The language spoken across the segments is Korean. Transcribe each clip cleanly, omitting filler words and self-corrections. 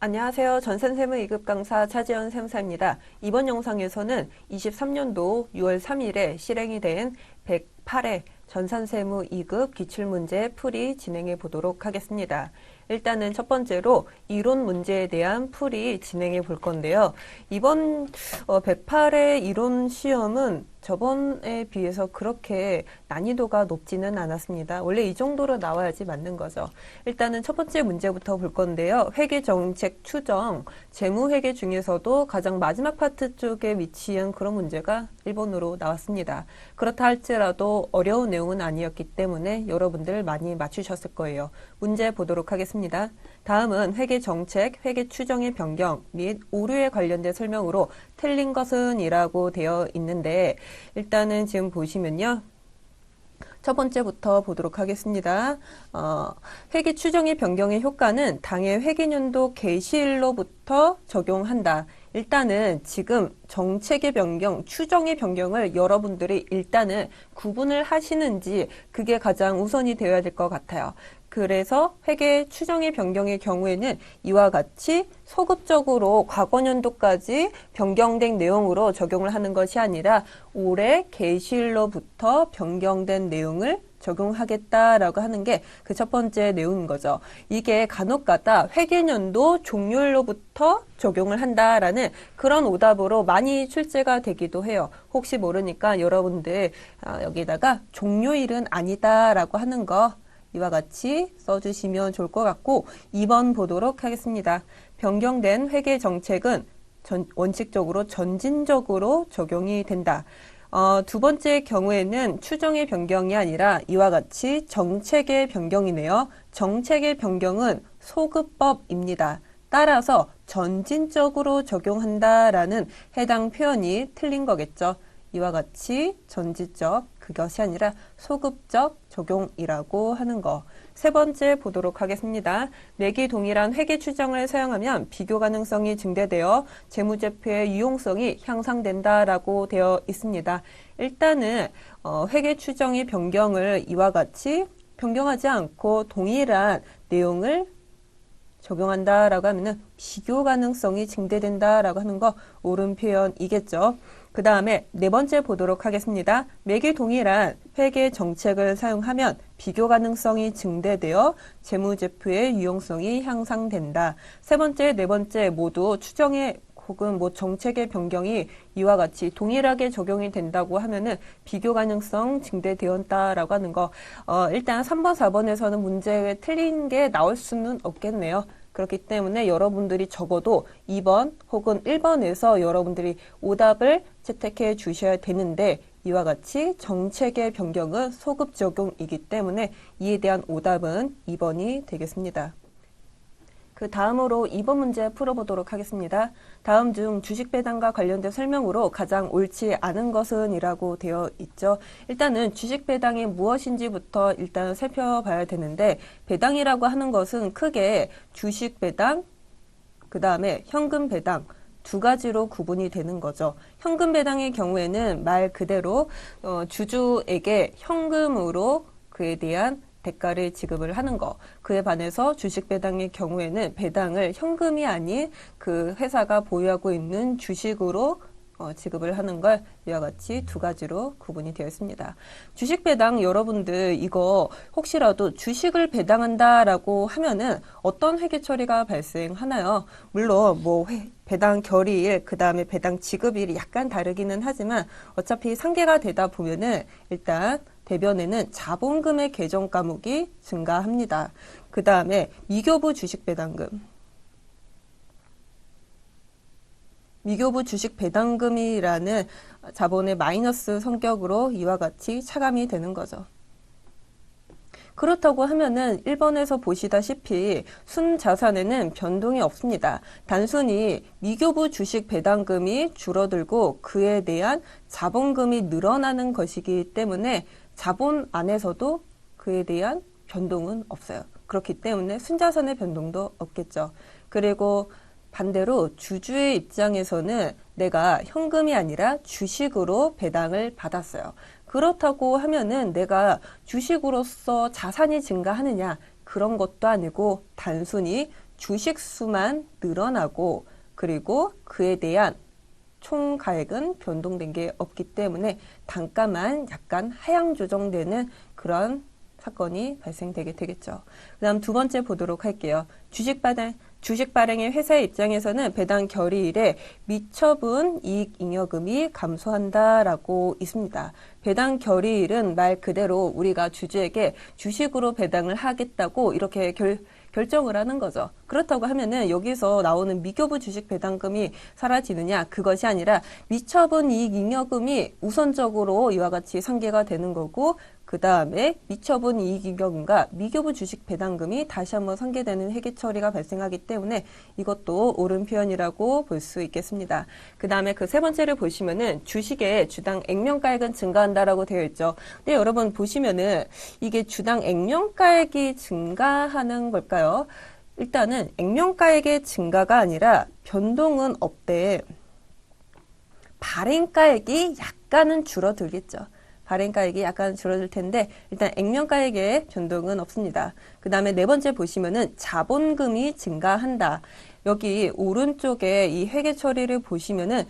안녕하세요. 전산세무 2급 강사 차지연 세무사입니다. 이번 영상에서는 23년도 6월 3일에 실행이 된 108회 전산세무 2급 기출문제 풀이 진행해 보도록 하겠습니다. 일단은 첫 번째로 이론 문제에 대한 풀이 진행해 볼 건데요. 이번 108회 이론 시험은 저번에 비해서 그렇게 난이도가 높지는 않았습니다. 원래 이 정도로 나와야지 맞는 거죠. 일단은 첫 번째 문제부터 볼 건데요. 회계정책 추정, 재무회계 중에서도 가장 마지막 파트 쪽에 위치한 그런 문제가 1번으로 나왔습니다. 그렇다 할지라도 어려운 내용은 아니었기 때문에 여러분들 많이 맞추셨을 거예요. 문제 보도록 하겠습니다. 다음은 회계정책, 회계추정의 변경 및 오류에 관련된 설명으로 틀린 것은 이라고 되어 있는데 일단은 지금 보시면요. 첫 번째부터 보도록 하겠습니다. 회계 추정의 변경의 효과는 당해 회계년도 개시일로부터 적용한다. 일단은 지금 정책의 변경, 추정의 변경을 여러분들이 일단은 구분을 하시는지 그게 가장 우선이 되어야 될 것 같아요. 그래서 회계 추정의 변경의 경우에는 이와 같이 소급적으로 과거년도까지 변경된 내용으로 적용을 하는 것이 아니라 올해 개시일로부터 변경된 내용을 적용하겠다라고 하는 게 그 첫 번째 내용인 거죠. 이게 간혹가다 회계년도 종료일로부터 적용을 한다라는 그런 오답으로 많이 출제가 되기도 해요. 혹시 모르니까 여러분들 여기다가 종료일은 아니다라고 하는 거 이와 같이 써주시면 좋을 것 같고 2번 보도록 하겠습니다. 변경된 회계 정책은 원칙적으로 전진적으로 적용이 된다. 두 번째 경우에는 추정의 변경이 아니라 이와 같이 정책의 변경이네요. 정책의 변경은 소급법입니다. 따라서 전진적으로 적용한다라는 해당 표현이 틀린 거겠죠. 이와 같이 전지적 그것이 아니라 소급적 적용이라고 하는 거. 세 번째 보도록 하겠습니다. 매기 동일한 회계 추정을 사용하면 비교 가능성이 증대되어 재무제표의 유용성이 향상된다라고 되어 있습니다. 일단은 회계 추정의 변경을 이와 같이 변경하지 않고 동일한 내용을 적용한다라고 하면은 비교 가능성이 증대된다라고 하는 거 옳은 표현이겠죠. 그 다음에 네 번째 보도록 하겠습니다. 매기 동일한 회계 정책을 사용하면 비교 가능성이 증대되어 재무제표의 유용성이 향상된다. 세 번째, 네 번째 모두 추정의 혹은 정책의 변경이 이와 같이 동일하게 적용이 된다고 하면은 비교 가능성 증대되었다라고 하는 거. 일단 3번, 4번에서는 문제에 틀린 게 나올 수는 없겠네요. 그렇기 때문에 여러분들이 적어도 2번 혹은 1번에서 여러분들이 오답을 채택해 주셔야 되는데 이와 같이 정책의 변경은 소급 적용이기 때문에 이에 대한 오답은 2번이 되겠습니다. 그 다음으로 2번 문제 풀어보도록 하겠습니다. 다음 중 주식 배당과 관련된 설명으로 가장 옳지 않은 것은 이라고 되어 있죠. 일단은 주식 배당이 무엇인지부터 일단 살펴봐야 되는데 배당이라고 하는 것은 크게 주식 배당, 그 다음에 현금 배당 두 가지로 구분이 되는 거죠. 현금 배당의 경우에는 말 그대로 주주에게 현금으로 그에 대한 대가를 지급을 하는 거. 그에 반해서 주식 배당의 경우에는 배당을 현금이 아닌 그 회사가 보유하고 있는 주식으로 지급을 하는 걸 이와 같이 두 가지로 구분이 되어 있습니다. 주식 배당 여러분들 이거 혹시라도 주식을 배당한다라고 하면은 어떤 회계 처리가 발생하나요? 물론 배당 결의일 그 다음에 배당 지급일이 약간 다르기는 하지만 어차피 상계가 되다 보면은 일단 대변에는 자본금의 계정 과목이 증가합니다. 그 다음에 미교부 주식 배당금. 미교부 주식 배당금이라는 자본의 마이너스 성격으로 이와 같이 차감이 되는 거죠. 그렇다고 하면은 1번에서 보시다시피 순자산에는 변동이 없습니다. 단순히 미교부 주식 배당금이 줄어들고 그에 대한 자본금이 늘어나는 것이기 때문에 자본 안에서도 그에 대한 변동은 없어요. 그렇기 때문에 순자산의 변동도 없겠죠. 그리고 반대로 주주의 입장에서는 내가 현금이 아니라 주식으로 배당을 받았어요. 그렇다고 하면은 내가 주식으로서 자산이 증가하느냐 그런 것도 아니고 단순히 주식 수만 늘어나고 그리고 그에 대한 총 가액은 변동된 게 없기 때문에 단가만 약간 하향 조정되는 그런 사건이 발생되게 되겠죠. 그다음 두 번째 보도록 할게요. 주식 발행의 회사의 입장에서는 배당 결의일에 미처분 이익 잉여금이 감소한다라고 있습니다. 배당 결의일은 말 그대로 우리가 주주에게 주식으로 배당을 하겠다고 이렇게 결정을 하는 거죠. 그렇다고 하면은 여기서 나오는 미교부 주식 배당금이 사라지느냐? 그것이 아니라 미처분 이익 잉여금이 우선적으로 이와 같이 상계가 되는 거고 그 다음에 미처분 이익 잉여금과 미교부 주식 배당금이 다시 한번 상계되는 회계 처리가 발생하기 때문에 이것도 옳은 표현이라고 볼 수 있겠습니다. 그 다음에 그 세 번째를 보시면은 주식의 주당 액면가액은 증가한다라고 되어 있죠. 근데 여러분 보시면은 이게 주당 액면가액이 증가하는 걸까요? 일단은 액면가액의 증가가 아니라 변동은 없대. 발행가액이 약간은 줄어들겠죠. 발행가액이 약간 줄어들 텐데 일단 액면가액의 변동은 없습니다. 그 다음에 네 번째 보시면은 자본금이 증가한다. 여기 오른쪽에 이 회계 처리를 보시면은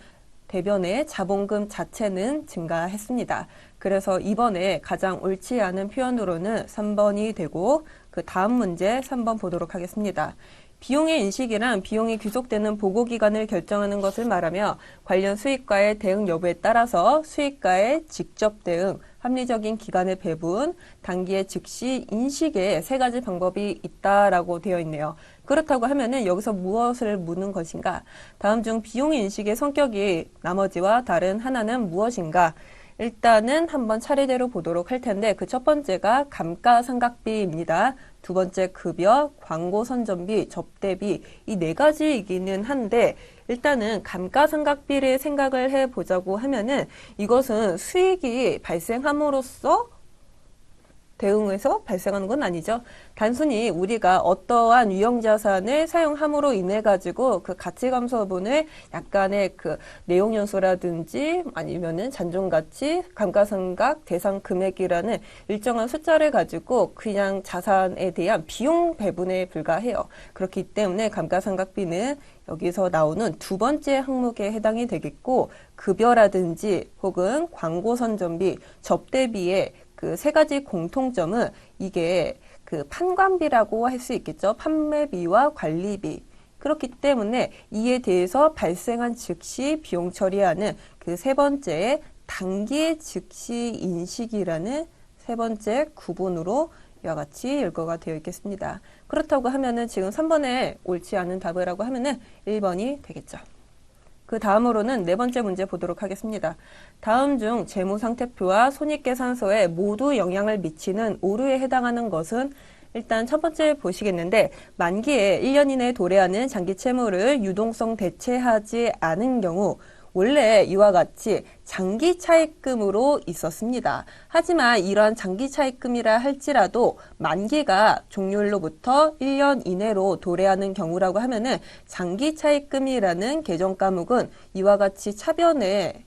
대변의 자본금 자체는 증가했습니다. 그래서 이번에 가장 옳지 않은 표현으로는 3번이 되고 그 다음 문제 3번 보도록 하겠습니다. 비용의 인식이란 비용이 귀속되는 보고기간을 결정하는 것을 말하며 관련 수익과의 대응 여부에 따라서 수익과의 직접 대응, 합리적인 기간의 배분, 단기의 즉시 인식의 세 가지 방법이 있다라고 되어 있네요. 그렇다고 하면은 여기서 무엇을 묻는 것인가? 다음 중 비용 인식의 성격이 나머지와 다른 하나는 무엇인가? 일단은 한번 차례대로 보도록 할 텐데 그 첫 번째가 감가상각비입니다. 두 번째 급여, 광고 선전비, 접대비 이 네 가지이기는 한데 일단은 감가상각비를 생각을 해보자고 하면은 이것은 수익이 발생함으로써 대응해서 발생하는 건 아니죠. 단순히 우리가 어떠한 유형자산을 사용함으로 인해 가지고 그 가치 감소분을 약간의 그 내용 연소라든지 아니면은 잔존가치, 감가상각, 대상 금액이라는 일정한 숫자를 가지고 그냥 자산에 대한 비용 배분에 불과해요. 그렇기 때문에 감가상각비는 여기서 나오는 두 번째 항목에 해당이 되겠고 급여라든지 혹은 광고 선전비, 접대비에 그 세 가지 공통점은 이게 그 판관비라고 할 수 있겠죠. 판매비와 관리비. 그렇기 때문에 이에 대해서 발생한 즉시 비용 처리하는 그 세 번째 단기의 즉시 인식이라는 세 번째 구분으로 이와 같이 열거가 되어 있겠습니다. 그렇다고 하면은 지금 3번에 옳지 않은 답이라고 하면은 1번이 되겠죠. 그 다음으로는 네 번째 문제 보도록 하겠습니다. 다음 중 재무상태표와 손익계산서에 모두 영향을 미치는 오류에 해당하는 것은 일단 첫 번째 보시겠는데 만기에 1년 이내에 도래하는 장기 채무를 유동성 대체하지 않은 경우 원래 이와 같이 장기 차입금으로 있었습니다. 하지만 이러한 장기 차입금이라 할지라도 만기가 종료일로부터 1년 이내로 도래하는 경우라고 하면은 장기 차입금이라는 개정 과목은 이와 같이 차변에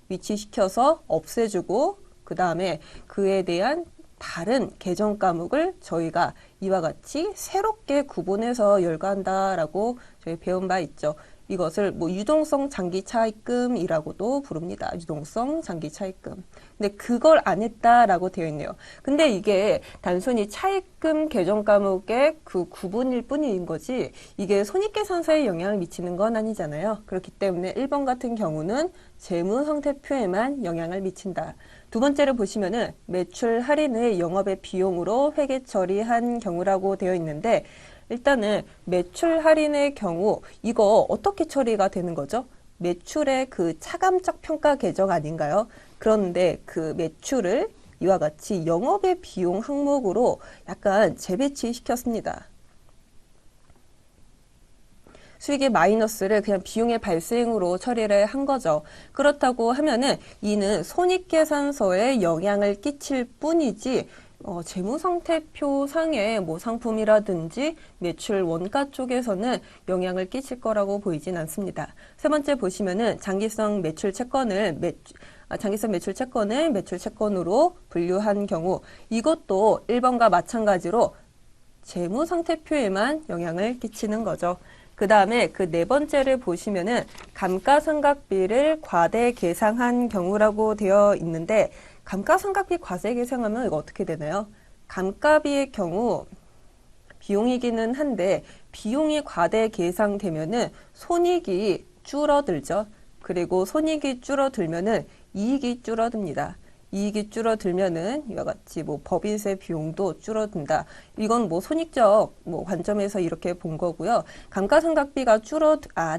위치시켜서 없애주고 그 다음에 그에 대한 다른 개정 과목을 저희가 이와 같이 새롭게 구분해서 열거한다라고 저희 배운 바 있죠. 이것을 뭐 유동성 장기 차입금이라고도 부릅니다. 유동성 장기 차입금. 근데 그걸 안 했다라고 되어 있네요. 근데 이게 단순히 차입금 개정 과목의 그 구분일 뿐인 거지 이게 손익계산서에 영향을 미치는 건 아니잖아요. 그렇기 때문에 1번 같은 경우는 재무상태표에만 영향을 미친다. 두 번째를 보시면은 매출 할인의 영업의 비용으로 회계 처리한 경우라고 되어 있는데 일단은 매출 할인의 경우 이거 어떻게 처리가 되는 거죠? 매출의 그 차감적 평가 계정 아닌가요? 그런데 그 매출을 이와 같이 영업의 비용 항목으로 약간 재배치시켰습니다. 수익의 마이너스를 그냥 비용의 발생으로 처리를 한 거죠. 그렇다고 하면은 이는 손익계산서에 영향을 끼칠 뿐이지 재무상태표상의 뭐 상품이라든지 매출 원가 쪽에서는 영향을 끼칠 거라고 보이진 않습니다. 세 번째 보시면은 장기성 매출 채권을 매출 채권으로 분류한 경우 이것도 1번과 마찬가지로 재무상태표에만 영향을 끼치는 거죠. 그 다음에 그 네 번째를 보시면은 감가상각비를 과대 계상한 경우라고 되어 있는데 감가상각비 과세 계상하면 이거 어떻게 되나요? 감가비의 경우 비용이기는 한데 비용이 과대 계상되면은 손익이 줄어들죠. 그리고 손익이 줄어들면은 이익이 줄어듭니다. 이익이 줄어들면은 이와 같이 뭐 법인세 비용도 줄어든다. 이건 뭐 손익적 뭐 관점에서 이렇게 본 거고요. 감가상각비가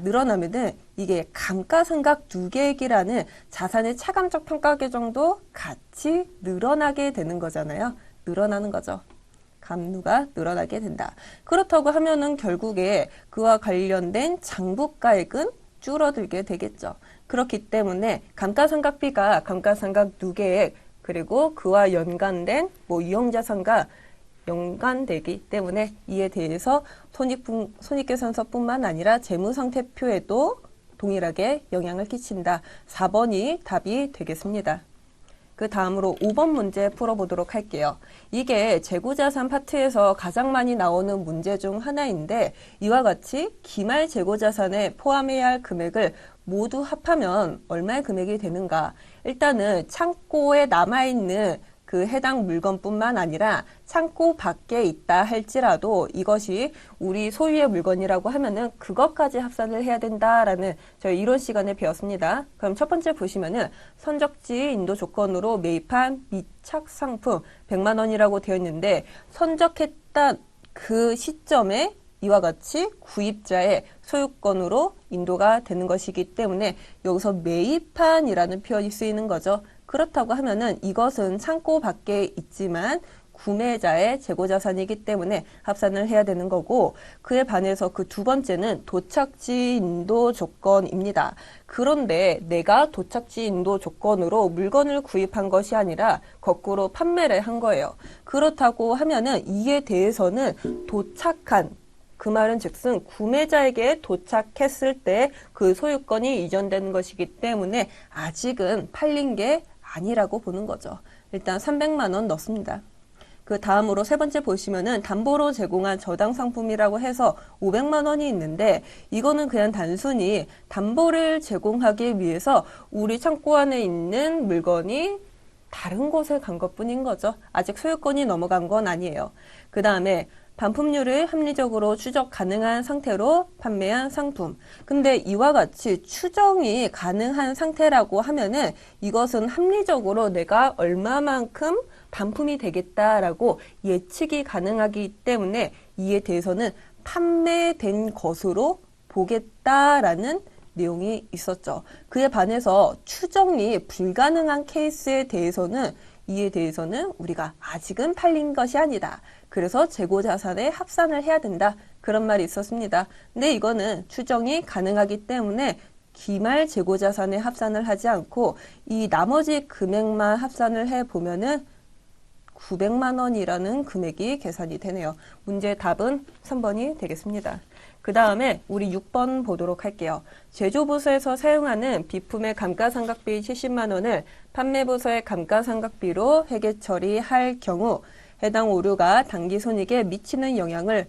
늘어나면은 이게 감가상각 누계액이라는 자산의 차감적 평가 계정도 같이 늘어나게 되는 거잖아요. 늘어나는 거죠. 감누가 늘어나게 된다. 그렇다고 하면은 결국에 그와 관련된 장부가액은 줄어들게 되겠죠. 그렇기 때문에 감가상각비가 감가상각 누계액 그리고 그와 연관된 뭐 유형자산과 연관되기 때문에 이에 대해서 손익계산서뿐만 아니라 재무상태표에도 동일하게 영향을 끼친다. 4번이 답이 되겠습니다. 그 다음으로 5번 문제 풀어보도록 할게요. 이게 재고자산 파트에서 가장 많이 나오는 문제 중 하나인데 이와 같이 기말 재고자산에 포함해야 할 금액을 모두 합하면 얼마의 금액이 되는가. 일단은 창고에 남아있는 그 해당 물건뿐만 아니라 창고 밖에 있다 할지라도 이것이 우리 소유의 물건이라고 하면은 그것까지 합산을 해야 된다라는 저희 이론 시간에 배웠습니다. 그럼 첫 번째 보시면은 선적지 인도 조건으로 매입한 미착 상품 100만 원이라고 되어 있는데 선적했던 그 시점에 이와 같이 구입자의 소유권으로 인도가 되는 것이기 때문에 여기서 매입한이라는 표현이 쓰이는 거죠. 그렇다고 하면은 이것은 창고 밖에 있지만 구매자의 재고자산이기 때문에 합산을 해야 되는 거고 그에 반해서 그 두 번째는 도착지 인도 조건입니다. 그런데 내가 도착지 인도 조건으로 물건을 구입한 것이 아니라 거꾸로 판매를 한 거예요. 그렇다고 하면은 이에 대해서는 도착한 그 말은 즉슨 구매자에게 도착했을 때 그 소유권이 이전되는 것이기 때문에 아직은 팔린 게 아니라고 보는 거죠. 일단 300만 원 넣습니다. 그 다음으로 세 번째 보시면은 담보로 제공한 저당 상품이라고 해서 500만 원이 있는데 이거는 그냥 단순히 담보를 제공하기 위해서 우리 창고 안에 있는 물건이 다른 곳에 간 것뿐인 거죠. 아직 소유권이 넘어간 건 아니에요. 그 다음에 반품률을 합리적으로 추적 가능한 상태로 판매한 상품. 근데 이와 같이 추정이 가능한 상태라고 하면은 이것은 합리적으로 내가 얼마만큼 반품이 되겠다라고 예측이 가능하기 때문에 이에 대해서는 판매된 것으로 보겠다라는 내용이 있었죠. 그에 반해서 추정이 불가능한 케이스에 대해서는 이에 대해서는 우리가 아직은 팔린 것이 아니다. 그래서 재고자산에 합산을 해야 된다. 그런 말이 있었습니다. 근데 이거는 추정이 가능하기 때문에 기말 재고자산에 합산을 하지 않고 이 나머지 금액만 합산을 해보면은 900만 원이라는 금액이 계산이 되네요. 문제의 답은 3번이 되겠습니다. 그 다음에 우리 6번 보도록 할게요. 제조부서에서 사용하는 비품의 감가상각비 70만 원을 판매부서의 감가상각비로 회계 처리할 경우 해당 오류가 당기손익에 미치는 영향을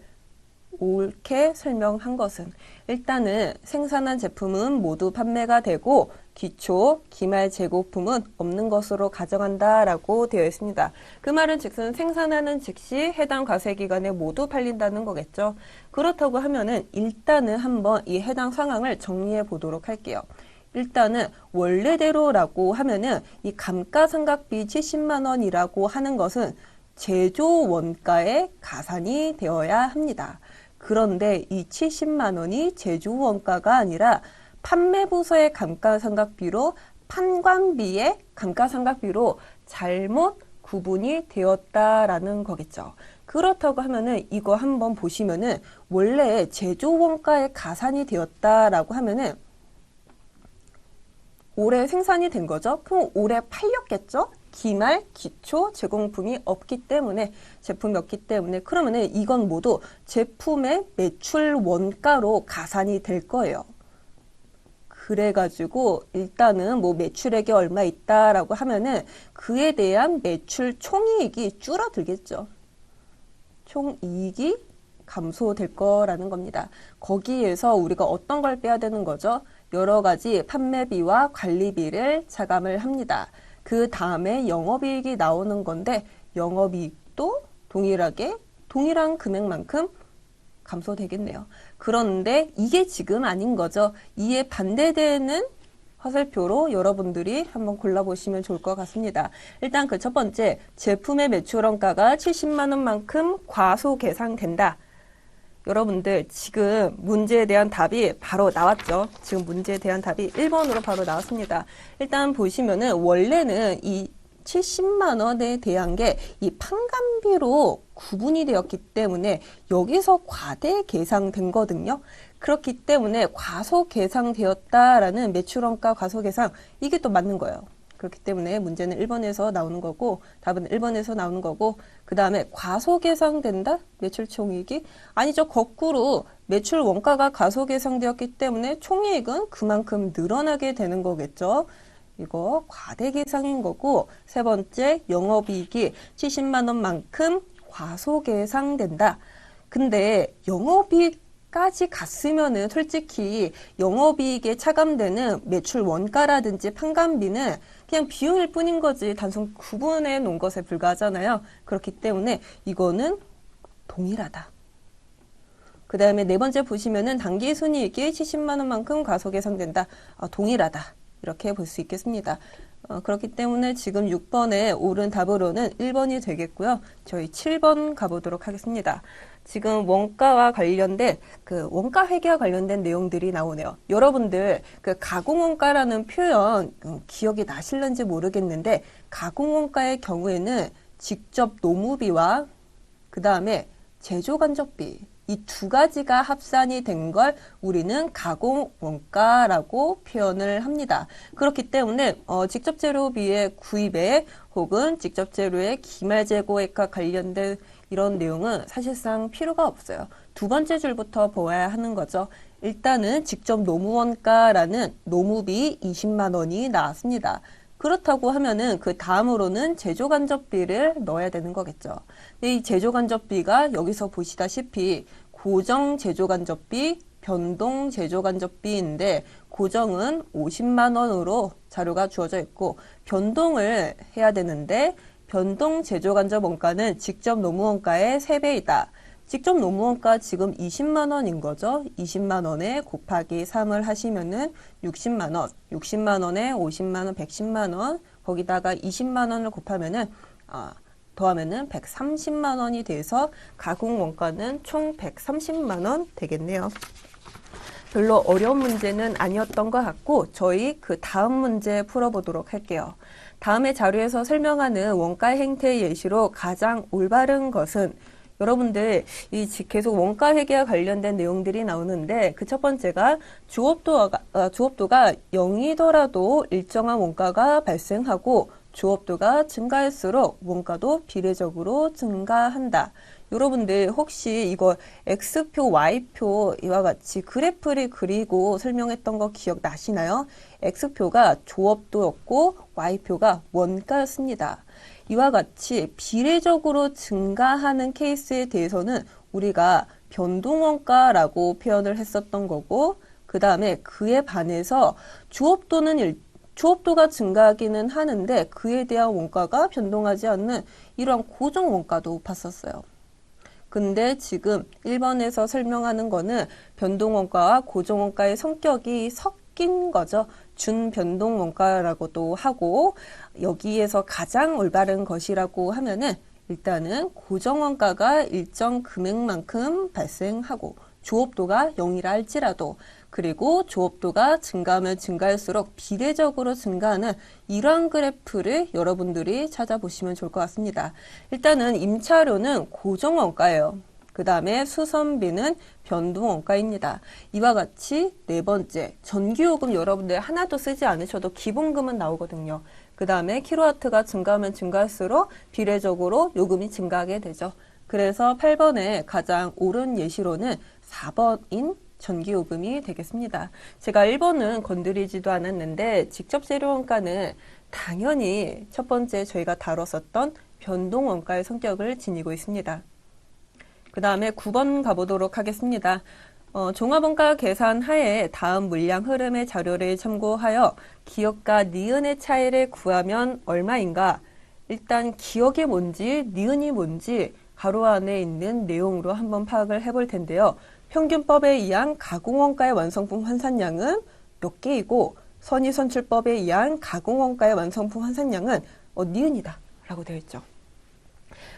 옳게 설명한 것은 일단은 생산한 제품은 모두 판매가 되고 기초, 기말 재고품은 없는 것으로 가정한다라고 되어 있습니다. 그 말은 즉슨 생산하는 즉시 해당 과세기간에 모두 팔린다는 거겠죠. 그렇다고 하면은 일단은 한번 이 해당 상황을 정리해 보도록 할게요. 일단은 원래대로라고 하면은 이 감가상각비 70만 원이라고 하는 것은 제조 원가에 가산이 되어야 합니다. 그런데 이 70만 원이 제조 원가가 아니라 판매부서의 감가상각비로 판관비의 감가상각비로 잘못 구분이 되었다라는 거겠죠. 그렇다고 하면은 이거 한번 보시면은 원래 제조 원가에 가산이 되었다라고 하면은 올해 생산이 된 거죠. 그럼 올해 팔렸겠죠? 기말, 기초, 제공품이 없기 때문에 제품이 없기 때문에 그러면은 이건 모두 제품의 매출 원가로 가산이 될 거예요. 그래가지고 일단은 뭐 매출액이 얼마 있다라고 하면은 그에 대한 매출 총이익이 줄어들겠죠. 총이익이 감소될 거라는 겁니다. 거기에서 우리가 어떤 걸 빼야 되는 거죠? 여러 가지 판매비와 관리비를 차감을 합니다. 그 다음에 영업이익이 나오는 건데 영업이익도 동일하게 동일한 금액만큼 감소되겠네요. 그런데 이게 지금 아닌 거죠. 이에 반대되는 화살표로 여러분들이 한번 골라보시면 좋을 것 같습니다. 일단 그 첫 번째, 제품의 매출 원가가 70만 원만큼 과소계상된다. 여러분들 지금 문제에 대한 답이 바로 나왔죠. 지금 문제에 대한 답이 1번으로 바로 나왔습니다. 일단 보시면은 원래는 이 70만 원에 대한 게 이 판관비로 구분이 되었기 때문에 여기서 과대 계상된 거거든요. 그렇기 때문에 과소계상되었다라는 매출원가 과소계상 이게 또 맞는 거예요. 그렇기 때문에 문제는 1번에서 나오는 거고 답은 1번에서 나오는 거고 그 다음에 과소계상된다? 매출 총이익이? 아니죠. 거꾸로 매출 원가가 과소계상되었기 때문에 총이익은 그만큼 늘어나게 되는 거겠죠. 이거 과대계상인 거고 세 번째 영업이익이 70만 원만큼 과소계상된다. 근데 영업이익까지 갔으면은 솔직히 영업이익에 차감되는 매출 원가라든지 판관비는 그냥 비용일 뿐인 거지 단순 구분해 놓은 것에 불과하잖아요. 그렇기 때문에 이거는 동일하다. 그 다음에 네 번째 보시면은 당기순이익이 70만 원만큼 과소계상된다. 동일하다. 이렇게 볼 수 있겠습니다. 그렇기 때문에 지금 6번에 옳은 답으로는 1번이 되겠고요. 저희 7번 가보도록 하겠습니다. 지금 원가와 관련된 원가 회계와 관련된 내용들이 나오네요. 여러분들 그 가공원가라는 표현 기억이 나실는지 모르겠는데 가공원가의 경우에는 직접 노무비와 그 다음에 제조간접비 이 두 가지가 합산이 된 걸 우리는 가공원가라고 표현을 합니다. 그렇기 때문에 직접 재료비의 구입에 혹은 직접 재료의 기말 재고액과 관련된 이런 내용은 사실상 필요가 없어요. 두 번째 줄부터 보아야 하는 거죠. 일단은 직접 노무원가라는 노무비 20만 원이 나왔습니다. 그렇다고 하면은 그 다음으로는 제조간접비를 넣어야 되는 거겠죠. 이 제조간접비가 여기서 보시다시피 고정 제조간접비, 변동 제조간접비인데 고정은 50만 원으로 자료가 주어져 있고 변동을 해야 되는데 변동 제조간접 원가는 직접 노무원가의 3배이다. 직접 노무원가 지금 20만 원인 거죠. 20만 원에 곱하기 3을 하시면은 60만 원, 60만 원에 50만 원, 110만 원, 거기다가 20만 원을 곱하면은 더하면은 130만 원이 돼서 가공 원가는 총 130만 원 되겠네요. 별로 어려운 문제는 아니었던 것 같고 저희 그 다음 문제 풀어보도록 할게요. 다음의 자료에서 설명하는 원가 행태 예시로 가장 올바른 것은 여러분들 계속 원가 회계와 관련된 내용들이 나오는데 그 첫 번째가 주업도가 0이더라도 일정한 원가가 발생하고 주업도가 증가할수록 원가도 비례적으로 증가한다. 여러분들 혹시 이거 X표, Y표 이와 같이 그래프를 그리고 설명했던 거 기억나시나요? X표가 조업도였고 Y표가 원가였습니다. 이와 같이 비례적으로 증가하는 케이스에 대해서는 우리가 변동원가라고 표현을 했었던 거고 그 다음에 그에 반해서 주업도가 증가하기는 하는데 그에 대한 원가가 변동하지 않는 이러한 고정원가도 봤었어요. 근데 지금 1번에서 설명하는 거는 변동원가와 고정원가의 성격이 섞인 거죠. 준변동원가라고도 하고 여기에서 가장 올바른 것이라고 하면은 일단은 고정원가가 일정 금액만큼 발생하고 조업도가 0이라 할지라도 그리고 조업도가 증가하면 증가할수록 비례적으로 증가하는 이러한 그래프를 여러분들이 찾아보시면 좋을 것 같습니다. 일단은 임차료는 고정원가예요. 그 다음에 수선비는 변동원가입니다. 이와 같이 네 번째, 전기요금 여러분들 하나도 쓰지 않으셔도 기본금은 나오거든요. 그 다음에 킬로와트가 증가하면 증가할수록 비례적으로 요금이 증가하게 되죠. 그래서 8번에 가장 옳은 예시로는 4번인 전기요금이 되겠습니다. 제가 1번은 건드리지도 않았는데 직접 재료원가는 당연히 첫 번째 저희가 다뤘었던 변동원가의 성격을 지니고 있습니다. 그 다음에 9번 가보도록 하겠습니다. 종합원가 계산 하에 다음 물량 흐름의 자료를 참고하여 기억과 니은의 차이를 구하면 얼마인가? 일단 기억이 뭔지 니은이 뭔지 가로 안에 있는 내용으로 한번 파악을 해볼 텐데요. 평균법에 의한 가공원가의 완성품 환산량은 몇 개이고 선의선출법에 의한 가공원가의 완성품 환산량은 니은이다 라고 되어 있죠.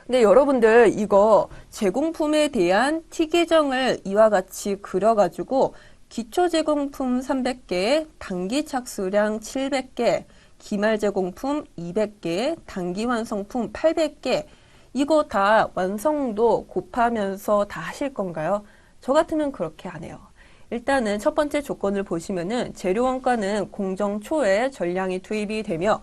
근데 여러분들 이거 제공품에 대한 T계정을 이와 같이 그려가지고 기초제공품 300개, 단기착수량 700개, 기말제공품 200개, 단기완성품 800개 이거 다 완성도 곱하면서 다 하실 건가요? 저 같으면 그렇게 안 해요. 일단은 첫 번째 조건을 보시면은 재료원가는 공정 초에 전량이 투입이 되며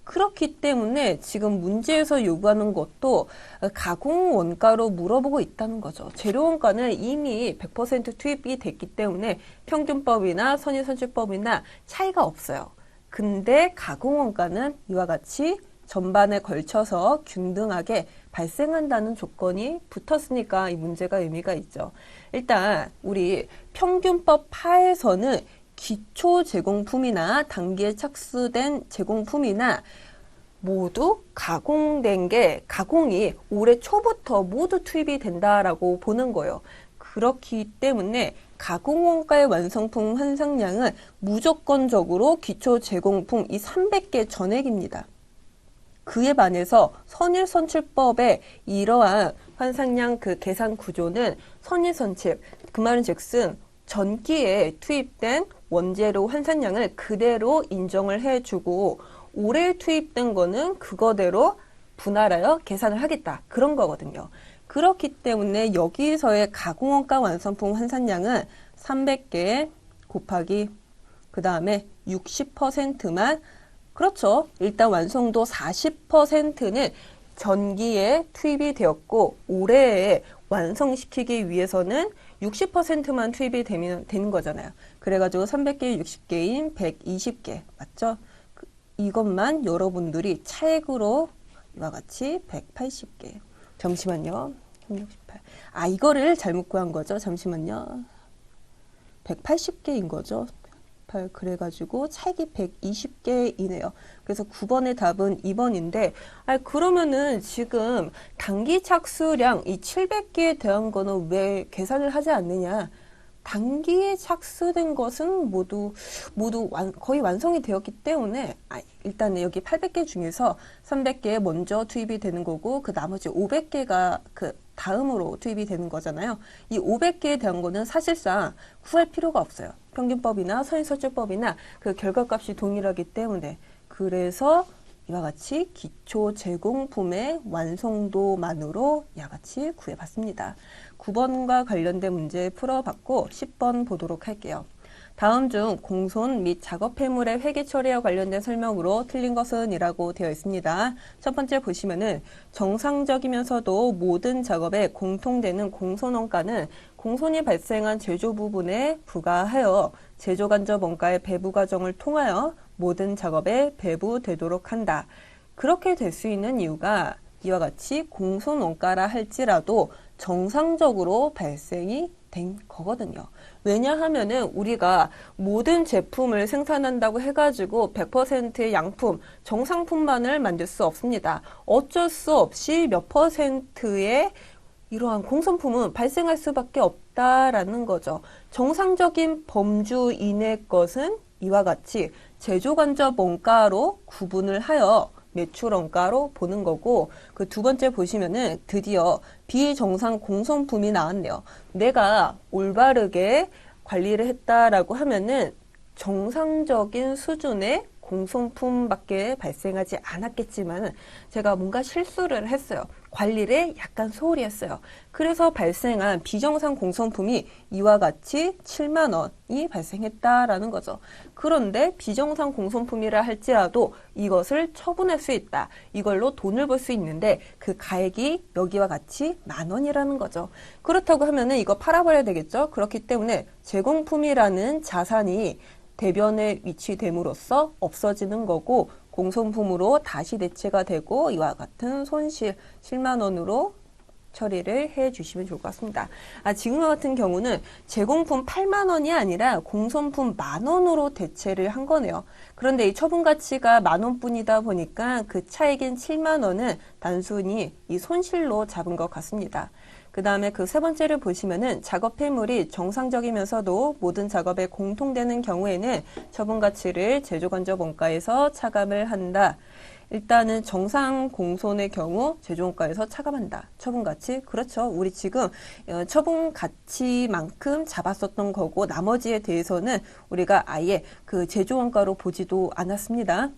그렇기 때문에 지금 문제에서 요구하는 것도 가공 원가로 물어보고 있다는 거죠. 재료 원가는 이미 100% 투입이 됐기 때문에 평균법이나 선의선출법이나 차이가 없어요. 근데 가공 원가는 이와 같이 전반에 걸쳐서 균등하게 발생한다는 조건이 붙었으니까 이 문제가 의미가 있죠. 일단 우리 평균법 하에서는 기초 제공품이나 단기에 착수된 제공품이나 모두 가공된 게 가공이 올해 초부터 모두 투입이 된다라고 보는 거예요. 그렇기 때문에 가공원가의 완성품 환상량은 무조건적으로 기초 제공품 이 300개 전액입니다. 그에 반해서 선일선출법의 이러한 환상량 그 계산 구조는 선일선출, 그 말은 즉슨 전기에 투입된 원재료 환산량을 그대로 인정을 해주고 올해 투입된 거는 그거대로 분할하여 계산을 하겠다. 그런 거거든요. 그렇기 때문에 여기서의 가공원가 완성품 환산량은 300개 곱하기 그 다음에 60%만 그렇죠. 일단 완성도 40%는 전기에 투입이 되었고 올해에 완성시키기 위해서는 60%만 투입이 되는 거잖아요. 그래가지고 300개, 60개인 120개 맞죠? 이것만 여러분들이 차액으로 이와 같이 180개. 잠시만요. 368. 이거를 잘못 구한 거죠. 잠시만요. 180개인 거죠. 그래가지고 차액이 120개이네요. 그래서 9번의 답은 2번인데, 그러면은 지금 단기 착수량 이 700개에 대한 거는 왜 계산을 하지 않느냐? 단기에 착수된 것은 모두 거의 완성이 되었기 때문에 일단 여기 800개 중에서 300개 먼저 투입이 되는 거고 그 나머지 500개가 그 다음으로 투입이 되는 거잖아요. 이 500개에 대한 거는 사실상 구할 필요가 없어요. 평균법이나 선의선출법이나 그 결과값이 동일하기 때문에 그래서 이와 같이 기초 제공품의 완성도만으로 이와 같이 구해봤습니다. 9번과 관련된 문제 풀어봤고 10번 보도록 할게요. 다음 중 공손 및 작업 폐물의 회계 처리와 관련된 설명으로 틀린 것은 이라고 되어 있습니다. 첫 번째 보시면은 정상적이면서도 모든 작업에 공통되는 공손원가는 공손이 발생한 제조 부분에 부과하여 제조 간접 원가의 배부 과정을 통하여 모든 작업에 배부되도록 한다. 그렇게 될 수 있는 이유가 이와 같이 공손 원가라 할지라도 정상적으로 발생이 된 거거든요. 왜냐하면은 우리가 모든 제품을 생산한다고 해가지고 100%의 양품, 정상품만을 만들 수 없습니다. 어쩔 수 없이 몇 %의 이러한 공손품은 발생할 수밖에 없다라는 거죠. 정상적인 범주 이내 것은 이와 같이 제조간접 원가로 구분을 하여 매출 원가로 보는 거고 그 두 번째 보시면은 드디어 비정상 공손품이 나왔네요. 내가 올바르게 관리를 했다라고 하면은 정상적인 수준의 공손품밖에 발생하지 않았겠지만 제가 뭔가 실수를 했어요. 관리를 약간 소홀히 했어요. 그래서 발생한 비정상 공손품이 이와 같이 7만 원이 발생했다라는 거죠. 그런데 비정상 공손품이라 할지라도 이것을 처분할 수 있다. 이걸로 돈을 벌 수 있는데 그 가액이 여기와 같이 10,000원이라는 거죠. 그렇다고 하면은 이거 팔아버려야 되겠죠. 그렇기 때문에 제공품이라는 자산이 대변에 위치됨으로써 없어지는 거고 공손품으로 다시 대체가 되고 이와 같은 손실 7만 원으로 처리를 해 주시면 좋을 것 같습니다. 지금과 같은 경우는 제공품 8만 원이 아니라 공손품 10,000원으로 대체를 한 거네요. 그런데 이 처분 가치가 10,000원뿐이다 보니까 그 차익인 7만 원은 단순히 이 손실로 잡은 것 같습니다. 그 다음에 그 세 번째를 보시면은 작업 필물이 정상적이면서도 모든 작업에 공통되는 경우에는 처분 가치를 제조간접 원가에서 차감을 한다. 일단은 정상 공손의 경우 제조원가에서 차감한다. 처분 가치? 그렇죠. 우리 지금 처분 가치만큼 잡았었던 거고 나머지에 대해서는 우리가 아예 그 제조원가로 보지도 않았습니다.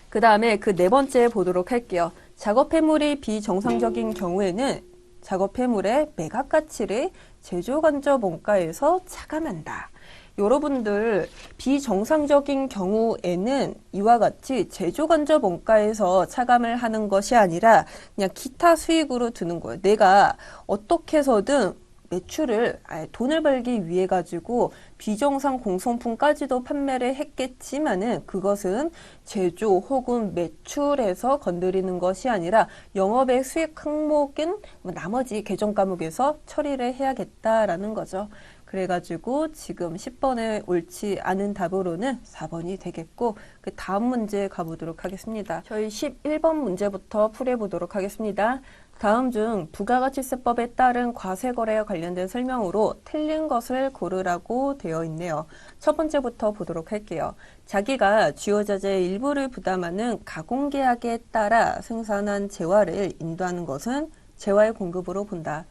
그 다음에 그 네 번째 보도록 할게요. 작업 폐물이 비정상적인 경우에는 작업 폐물의 매각 가치를 제조간접 원가에서 차감한다. 여러분들 비정상적인 경우에는 이와 같이 제조간접 원가에서 차감을 하는 것이 아니라 그냥 기타 수익으로 두는 거예요. 내가 어떻게 해서든 매출을 돈을 벌기 위해 가지고 비정상 공손품까지도 판매를 했겠지만은 그것은 제조 혹은 매출에서 건드리는 것이 아니라 영업의 수익 항목인 나머지 계정 과목에서 처리를 해야겠다라는 거죠. 그래가지고 지금 10번에 옳지 않은 답으로는 4번이 되겠고 그 다음 문제 가보도록 하겠습니다. 저희 11번 문제부터 풀어보도록 하겠습니다. 다음 중 부가가치세법에 따른 과세거래와 관련된 설명으로 틀린 것을 고르라고 되어 있네요. 첫 번째부터 보도록 할게요. 자기가 주요자재의 일부를 부담하는 가공계약에 따라 생산한 재화를 인도하는 것은 재화의 공급으로 본다.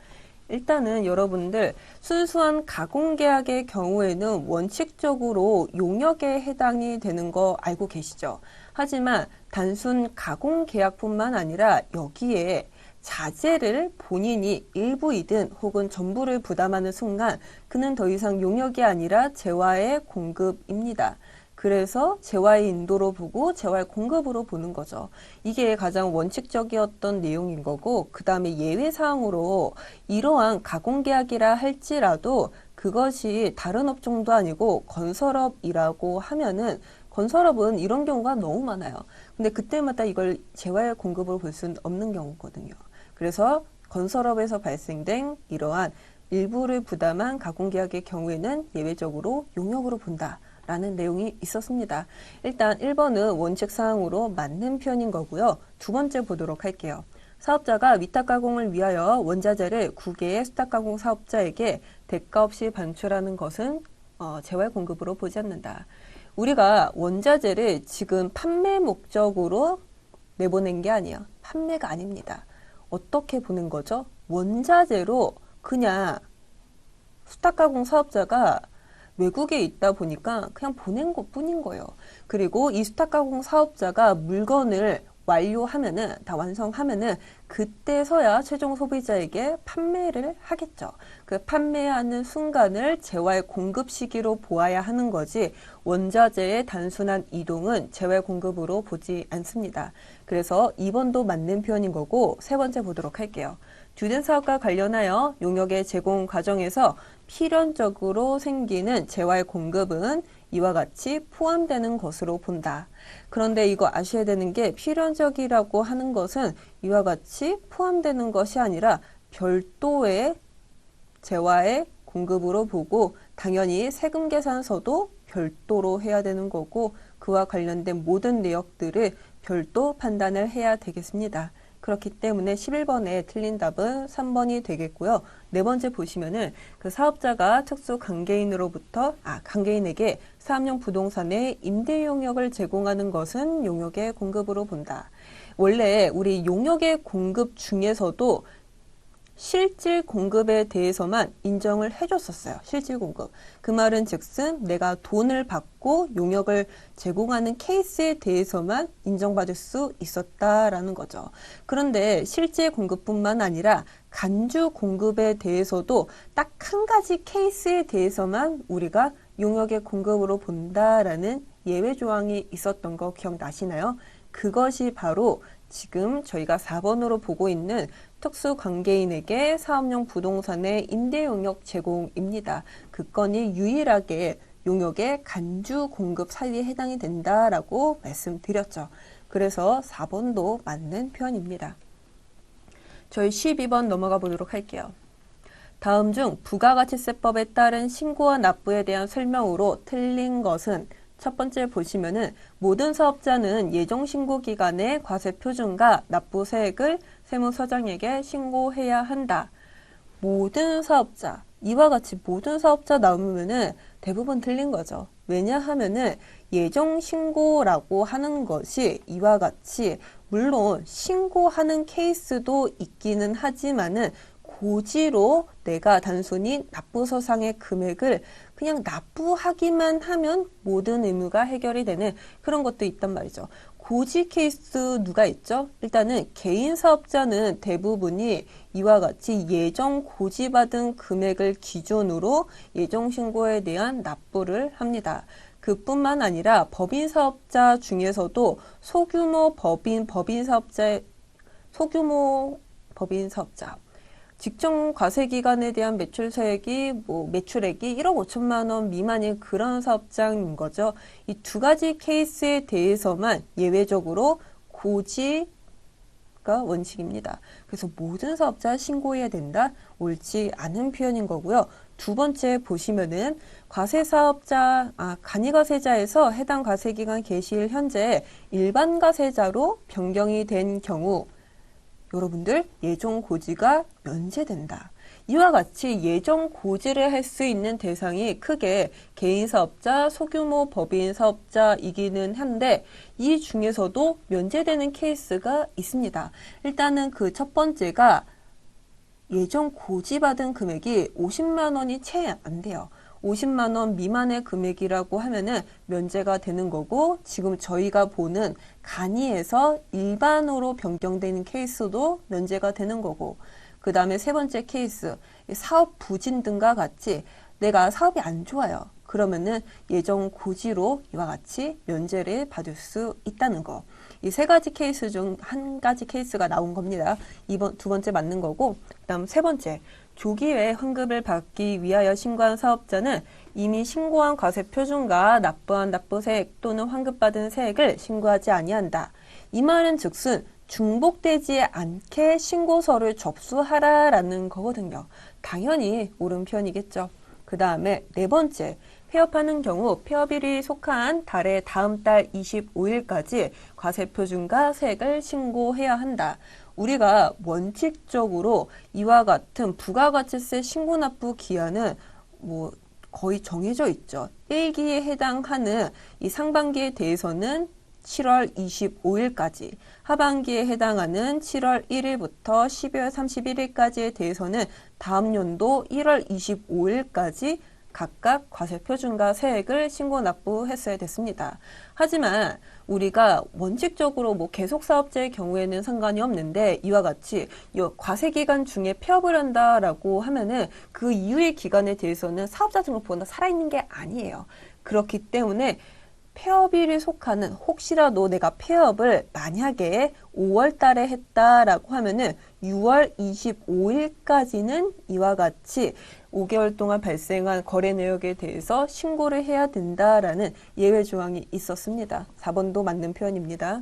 일단은 여러분들 순수한 가공계약의 경우에는 원칙적으로 용역에 해당이 되는 거 알고 계시죠? 하지만 단순 가공계약뿐만 아니라 여기에 자재를 본인이 일부이든 혹은 전부를 부담하는 순간 그는 더 이상 용역이 아니라 재화의 공급입니다. 그래서 재화의 인도로 보고 재화의 공급으로 보는 거죠. 이게 가장 원칙적이었던 내용인 거고 그 다음에 예외사항으로 이러한 가공계약이라 할지라도 그것이 다른 업종도 아니고 건설업이라고 하면은 건설업은 이런 경우가 너무 많아요. 근데 그때마다 이걸 재화의 공급으로 볼 수는 없는 경우거든요. 그래서 건설업에서 발생된 이러한 일부를 부담한 가공계약의 경우에는 예외적으로 용역으로 본다. 라는 내용이 있었습니다. 일단 1번은 원칙사항으로 맞는 표현인 거고요. 두 번째 보도록 할게요. 사업자가 위탁가공을 위하여 원자재를 9개의 수탁가공 사업자에게 대가 없이 반출하는 것은 재활 공급으로 보지 않는다. 우리가 원자재를 지금 판매 목적으로 내보낸 게 아니에요. 판매가 아닙니다. 어떻게 보는 거죠? 원자재로 그냥 수탁가공 사업자가 외국에 있다 보니까 그냥 보낸 것 뿐인 거예요. 그리고 이 수탁가공 사업자가 물건을 완료하면은, 다 완성하면은, 그때서야 최종 소비자에게 판매를 하겠죠. 그 판매하는 순간을 재활 공급 시기로 보아야 하는 거지, 원자재의 단순한 이동은 재활 공급으로 보지 않습니다. 그래서 2번도 맞는 표현인 거고, 세 번째 보도록 할게요. 주된 사업과 관련하여 용역의 제공 과정에서 필연적으로 생기는 재활 공급은 이와 같이 포함되는 것으로 본다. 그런데 이거 아셔야 되는 게 필연적이라고 하는 것은 이와 같이 포함되는 것이 아니라 별도의 재화의 공급으로 보고 당연히 세금 계산서도 별도로 해야 되는 거고 그와 관련된 모든 내역들을 별도 판단을 해야 되겠습니다. 그렇기 때문에 11번에 틀린 답은 3번이 되겠고요. 네 번째 보시면은 그 사업자가 특수 관계인으로부터 관계인에게 사업용 부동산의 임대 용역을 제공하는 것은 용역의 공급으로 본다. 원래 우리 용역의 공급 중에서도 실질 공급에 대해서만 인정을 해줬었어요. 실질 공급. 그 말은 즉슨 내가 돈을 받고 용역을 제공하는 케이스에 대해서만 인정받을 수 있었다라는 거죠. 그런데 실질 공급뿐만 아니라 간주 공급에 대해서도 딱 한 가지 케이스에 대해서만 우리가 용역의 공급으로 본다라는 예외 조항이 있었던 거 기억나시나요? 그것이 바로 지금 저희가 4번으로 보고 있는 특수관계인에게 사업용 부동산의 임대 용역 제공입니다. 그 건이 유일하게 용역의 간주 공급 사유에 해당이 된다라고 말씀드렸죠. 그래서 4번도 맞는 표현입니다. 저희 12번 넘어가 보도록 할게요. 다음 중 부가가치세법에 따른 신고와 납부에 대한 설명으로 틀린 것은 첫 번째 보시면은 모든 사업자는 예정신고 기간에 과세표준과 납부세액을 세무서장에게 신고해야 한다. 모든 사업자, 이와 같이 모든 사업자 나오면은 대부분 틀린 거죠. 왜냐하면은 예정신고라고 하는 것이 이와 같이 물론 신고하는 케이스도 있기는 하지만은 고지로 내가 단순히 납부서상의 금액을 그냥 납부하기만 하면 모든 의무가 해결이 되는 그런 것도 있단 말이죠. 고지 케이스 누가 있죠? 일단은 개인 사업자는 대부분이 이와 같이 예정 고지받은 금액을 기준으로 예정 신고에 대한 납부를 합니다. 그뿐만 아니라 법인 사업자 중에서도 소규모 법인 사업자 직전 과세 기간에 대한 매출액이 1억 5천만 원 미만인 그런 사업장인 거죠. 이 두 가지 케이스에 대해서만 예외적으로 고지가 원칙입니다. 그래서 모든 사업자 신고해야 된다. 옳지 않은 표현인 거고요. 두 번째 보시면은 간이과세자에서 해당 과세기간 개시일 현재 일반 과세자로 변경이 된 경우 여러분들 예정 고지가 면제된다. 이와 같이 예정 고지를 할 수 있는 대상이 크게 개인 사업자, 소규모 법인 사업자이기는 한데 이 중에서도 면제되는 케이스가 있습니다. 일단은 그 첫 번째가 예정 고지받은 금액이 50만 원이 채 안 돼요. 50만 원 미만의 금액이라고 하면은 면제가 되는 거고 지금 저희가 보는 간이에서 일반으로 변경되는 케이스도 면제가 되는 거고 그 다음에 세 번째 케이스 사업 부진 등과 같이 내가 사업이 안 좋아요. 그러면은 예정 고지로 이와 같이 면제를 받을 수 있다는 거. 이 세 가지 케이스 중 한 가지 케이스가 나온 겁니다. 두 번째 맞는 거고 그다음 세 번째 조기에 환급을 받기 위하여 신고한 사업자는 이미 신고한 과세표준과 납부한 납부세액 또는 환급받은 세액을 신고하지 아니한다. 이 말은 즉슨 중복되지 않게 신고서를 접수하라라는 거거든요. 당연히 옳은 표현이겠죠. 그 다음에 네 번째, 폐업하는 경우 폐업일이 속한 달의 다음 달 25일까지 과세표준과 세액을 신고해야 한다. 우리가 원칙적으로 이와 같은 부가가치세 신고납부 기한은 거의 정해져 있죠. 1기에 해당하는 이 상반기에 대해서는 7월 25일까지, 하반기에 해당하는 7월 1일부터 12월 31일까지에 대해서는 다음 연도 1월 25일까지 각각 과세표준과 세액을 신고 납부했어야 됐습니다. 하지만 우리가 원칙적으로 계속사업자의 경우에는 상관이 없는데 이와 같이 과세기간 중에 폐업을 한다라고 하면은 그 이후의 기간에 대해서는 사업자 등록부가 살아있는 게 아니에요. 그렇기 때문에 폐업일에 속하는 혹시라도 내가 폐업을 만약에 5월 달에 했다라고 하면은 6월 25일까지는 이와 같이 5개월 동안 발생한 거래 내역에 대해서 신고를 해야 된다라는 예외 조항이 있었습니다. 4번도 맞는 표현입니다.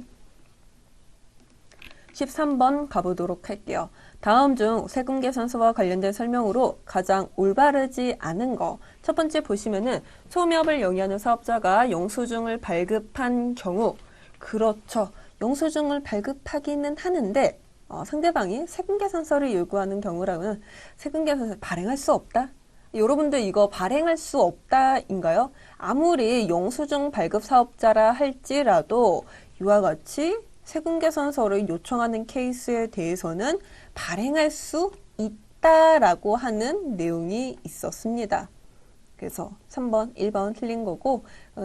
13번 가보도록 할게요. 다음 중 세금계산서와 관련된 설명으로 가장 올바르지 않은 거. 첫 번째 보시면은 소멸을 영위하는 사업자가 영수증을 발급한 경우 그렇죠. 영수증을 발급하기는 하는데 상대방이 세금계산서를 요구하는 경우라면 세금계산서를 발행할 수 없다? 여러분들 이거 발행할 수 없다인가요? 아무리 영수증 발급 사업자라 할지라도 이와 같이 세금계산서를 요청하는 케이스에 대해서는 발행할 수 있다라고 하는 내용이 있었습니다. 그래서 3번, 1번 틀린 거고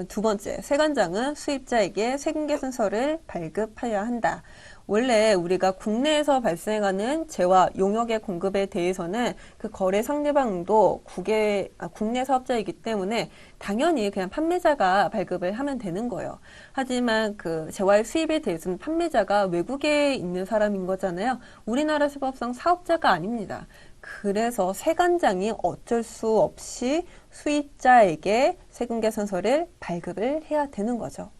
두 번째, 세관장은 수입자에게 세금계산서를 발급해야 한다. 원래 우리가 국내에서 발생하는 재화, 용역의 공급에 대해서는 그 거래 상대방도 국내 사업자이기 때문에 당연히 그냥 판매자가 발급을 하면 되는 거예요. 하지만 그 재화의 수입에 대해서는 판매자가 외국에 있는 사람인 거잖아요. 우리나라 세법상 사업자가 아닙니다. 그래서 세관장이 어쩔 수 없이 수입자에게 세금계산서를 발급을 해야 되는 거죠.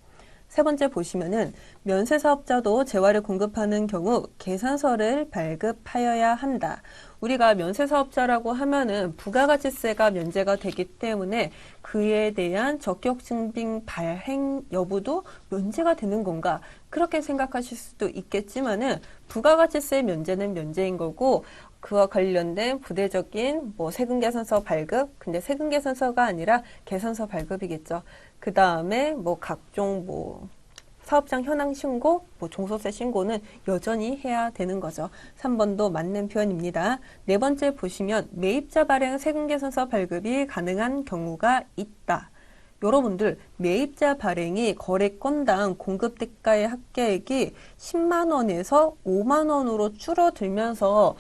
세 번째 보시면은 면세 사업자도 재화를 공급하는 경우 계산서를 발급하여야 한다. 우리가 면세 사업자라고 하면은 부가가치세가 면제가 되기 때문에 그에 대한 적격 증빙 발행 여부도 면제가 되는 건가? 그렇게 생각하실 수도 있겠지만은 부가가치세 면제는 면제인 거고 그와 관련된 부대적인 세금 계산서 발급, 근데 세금 계산서가 아니라 계산서 발급이겠죠. 그 다음에 각종 사업장 현황 신고, 종소세 신고는 여전히 해야 되는 거죠. 3번도 맞는 표현입니다. 네 번째 보시면 매입자 발행 세금 계산서 발급이 가능한 경우가 있다. 여러분들 매입자 발행이 거래건당 공급대가의 합계액이 10만 원에서 5만 원으로 줄어들면서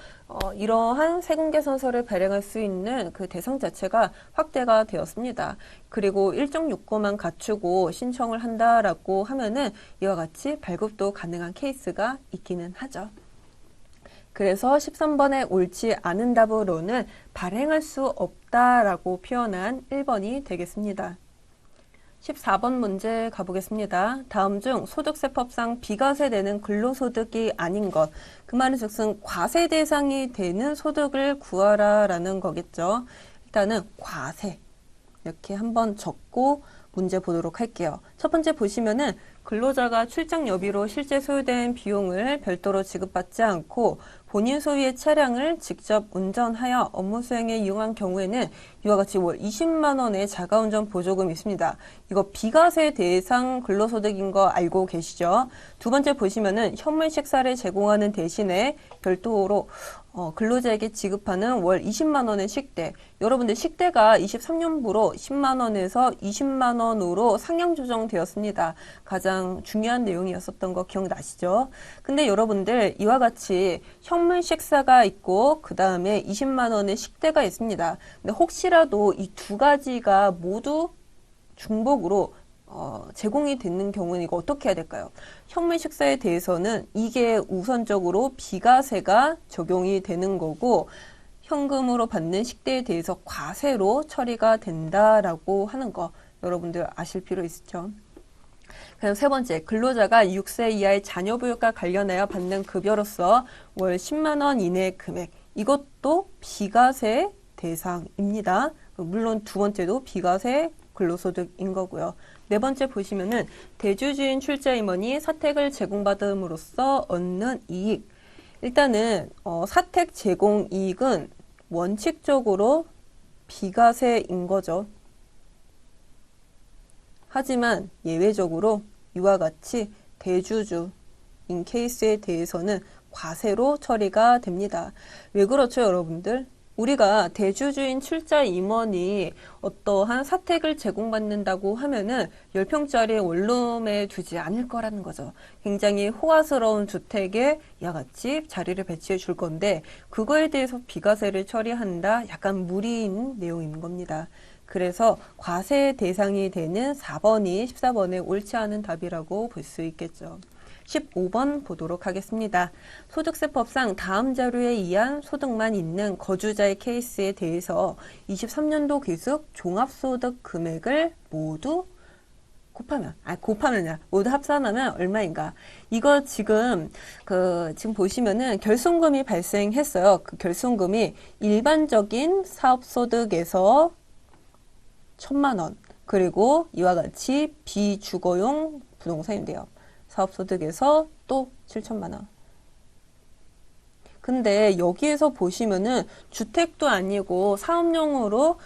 이러한 세금 계산서를 발행할 수 있는 그 대상 자체가 확대가 되었습니다. 그리고 일정 요건만 갖추고 신청을 한다라고 하면은 이와 같이 발급도 가능한 케이스가 있기는 하죠. 그래서 13번에 옳지 않은 답으로는 발행할 수 없다라고 표현한 1번이 되겠습니다. 14번 문제 가보겠습니다. 다음 중 소득세법상 비과세되는 근로소득이 아닌 것. 그 말은 즉슨 과세 대상이 되는 소득을 구하라 라는 거겠죠. 일단은 과세. 이렇게 한번 적고 문제 보도록 할게요. 첫 번째 보시면은 근로자가 출장 여비로 실제 소요된 비용을 별도로 지급받지 않고 본인 소유의 차량을 직접 운전하여 업무 수행에 이용한 경우에는 이와 같이 월 20만 원의 자가운전 보조금이 있습니다. 이거 비과세 대상 근로소득인 거 알고 계시죠? 두 번째 보시면은 현물 식사를 제공하는 대신에 별도로 근로자에게 지급하는 월 20만 원의 식대. 여러분들 식대가 23년부로 10만 원에서 20만 원으로 상향 조정되었습니다. 가장 중요한 내용이었었던 거 기억나시죠? 근데 여러분들 이와 같이 현물 식사가 있고 그 다음에 20만 원의 식대가 있습니다. 근데 혹시라도 이 두 가지가 모두 중복으로 제공이 되는 경우는 이거 어떻게 해야 될까요? 현물 식사에 대해서는 이게 우선적으로 비과세가 적용이 되는 거고 현금으로 받는 식대에 대해서 과세로 처리가 된다라고 하는 거 여러분들 아실 필요 있죠? 그다음 세 번째, 근로자가 6세 이하의 자녀 보육과 관련하여 받는 급여로서 월 10만 원 이내의 금액 이것도 비과세 대상입니다. 물론 두 번째도 비과세 근로소득인 거고요. 네 번째 보시면은 대주주인 출자 임원이 사택을 제공받음으로써 얻는 이익. 일단은 사택 제공 이익은 원칙적으로 비과세인 거죠. 하지만 예외적으로 이와 같이 대주주인 케이스에 대해서는 과세로 처리가 됩니다. 왜 그렇죠, 여러분들? 우리가 대주주인 출자 임원이 어떠한 사택을 제공받는다고 하면은 10평짜리 원룸에 두지 않을 거라는 거죠. 굉장히 호화스러운 주택에 이와 같이 자리를 배치해 줄 건데 그거에 대해서 비과세를 처리한다? 약간 무리인 내용인 겁니다. 그래서 과세 대상이 되는 4번이 14번에 옳지 않은 답이라고 볼 수 있겠죠. 15번 보도록 하겠습니다. 소득세법상 다음 자료에 의한 소득만 있는 거주자의 케이스에 대해서 23년도 기숙 종합소득 금액을 모두 곱하면요. 모두 합산하면 얼마인가? 이거 지금 보시면은 결손금이 발생했어요. 그 결손금이 일반적인 사업소득에서 1,000만 원, 그리고 이와 같이 비주거용 부동산인데요. 사업소득에서 또 7천만 원. 근데 여기에서 보시면은 주택도 아니고 사업용으로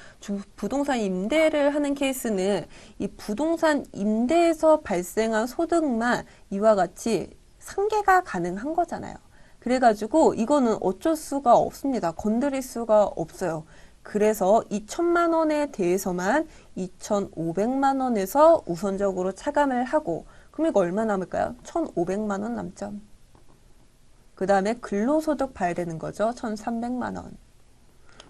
부동산 임대를 하는 케이스는 이 부동산 임대에서 발생한 소득만 이와 같이 상계가 가능한 거잖아요. 그래가지고 이거는 어쩔 수가 없습니다. 건드릴 수가 없어요. 그래서 2천만 원에 대해서만 2,500만 원에서 우선적으로 차감을 하고 그럼 이거 얼마 남을까요? 1,500만 원 남죠. 그 다음에 근로소득 봐야 되는 거죠. 1,300만 원.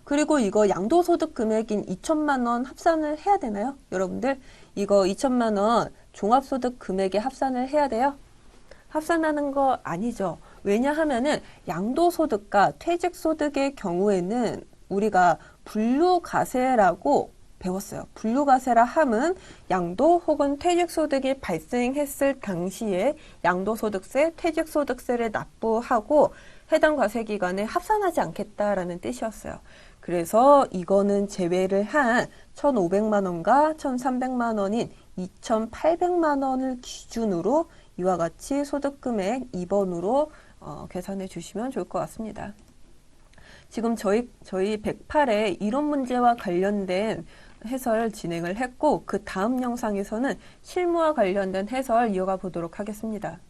그리고 이거 양도소득 금액인 2천만 원 합산을 해야 되나요? 여러분들 이거 2천만 원 종합소득 금액에 합산을 해야 돼요? 합산하는 거 아니죠. 왜냐하면은 양도소득과 퇴직소득의 경우에는 우리가 분류과세라고 배웠어요. 분류과세라 함은 양도 혹은 퇴직소득이 발생했을 당시에 양도소득세, 퇴직소득세를 납부하고 해당 과세 기간에 합산하지 않겠다라는 뜻이었어요. 그래서 이거는 제외를 한 1,500만 원과 1,300만 원인 2,800만 원을 기준으로 이와 같이 소득금액 2번으로 계산해 주시면 좋을 것 같습니다. 지금 저희 108회 이론 문제와 관련된 해설 진행을 했고 그 다음 영상에서는 실무와 관련된 해설 이어가 보도록 하겠습니다.